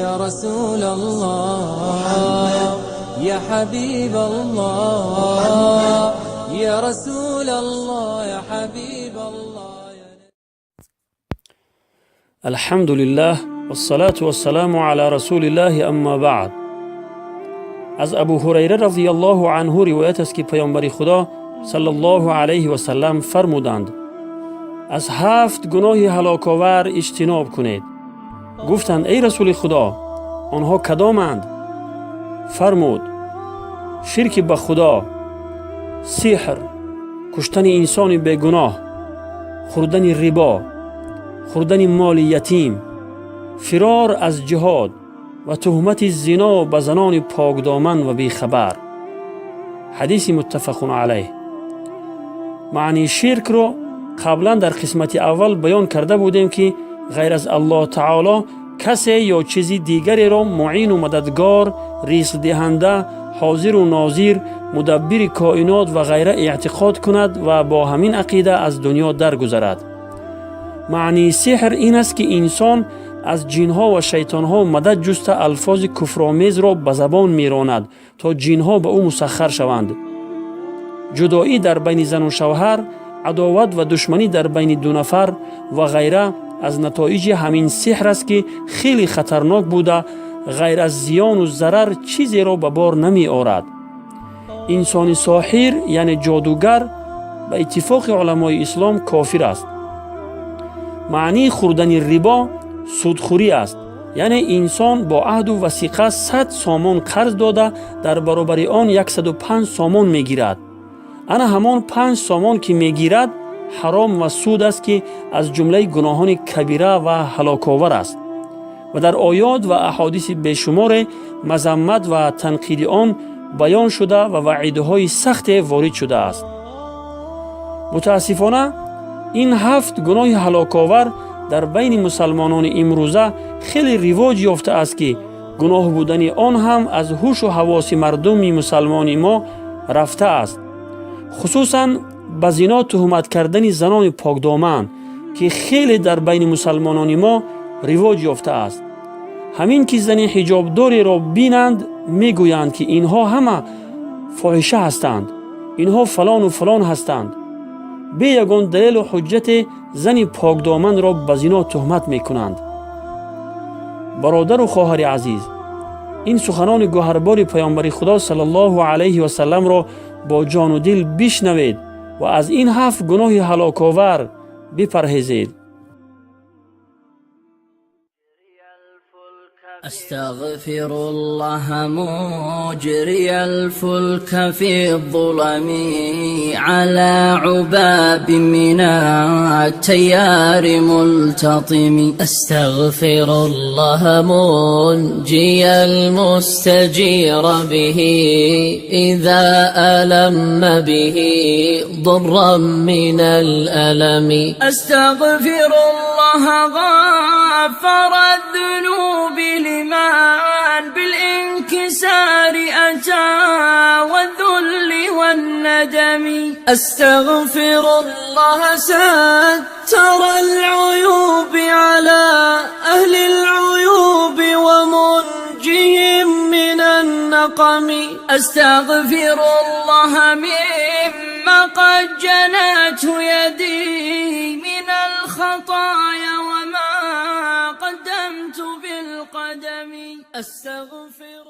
يا رسول الله يا حبيب الله يا رسول الله يا حبيب الله. الحمد لله والصلاة والسلام على رسول الله اما بعد. از ابو هریره رضی الله عنه روایت است که پیامبر خدا صلی الله علیه و سلم فرمودند از 7 گناه هلاک‌آور اجتناب کنید. گفتند ای رسول خدا آنها کدامند؟ فرمود شرک به خدا، سحر، کشتن انسان بیگناه، خوردن ربا، خوردن مال یتیم، فرار از جهاد و تهمت زنا به زنان پاکدامن و بیخبر. حدیث متفق علیه. معنی شرک را قبلا در قسمت اول بیان کرده بودیم که غیر از الله تعالی کسی یا چیزی دیگری را معین و مددگار، رزق دهنده، حاضر و ناظر، مدبر کائنات و غیره اعتقاد کند و با همین عقیده از دنیا درگذرد. معنی سحر این است که انسان از جنها و شیطانها مدد جسته الفاظ کفرآمیز را به زبان میراند تا جنها به او مسخر شوند. جدایی در بین زن و شوهر، عداوت و دشمنی در بین دو نفر و غیره از نتایج همین سحر است که خیلی خطرناک بوده غیر از زیان و ضرر چیزی را به بار نمی آورد. انسان ساحر یعنی جادوگر به اتفاق علمای اسلام کافر است. معنی خوردن ربا سودخوری است، یعنی انسان با عهد و وثیقه 100 سامان قرض داده در برابر آن 105 سامان میگیرد. انا همان 5 سامان که میگیرد حرام و سود است که از جمله گناهان کبیره و هلاک‌آور است و در آیات و احادیث بیشمار مذمت و تنقید آن بیان شده و وعیدهای سخت وارد شده است. متاسفانه این 7 گناه هلاک‌آور در بین مسلمانان امروزه خیلی رواج یافته است که گناه بودن آن هم از هوش و حواس مردم مسلمان ما رفته است. خصوصاً به زنا تهمت کردن زنان پاکدامن که خیلی در بین مسلمانان ما رواج یافته است. همین که زن حجاب داری را بینند میگویند که اینها همه فاحشه هستند، اینها فلان و فلان هستند. به یگان دلیل و حجت زن پاکدامن را به زنا تهمت میکنند. برادر و خواهر عزیز، این سخنان گوهربار پیامبر خدا صلی الله علیه و سلم را با جان و دل بشنوید و از این 7 گناه هلاک‌آور بپرهیزید. أستغفر الله مجري الفلك في الظلم على عباب من التيار ملتطم. أستغفر الله منجي المستجير به إذا ألم به ضرا من الألم. أستغفر الله غافر الذنوب لمن بالانكسار أتى والذل والندم. أستغفر الله ستر العيوب على أهل العيوب ومنجهم من النقم. أستغفر الله مما قد جنته يدي من الخطايا وما قدمت بالقدم. أستغفر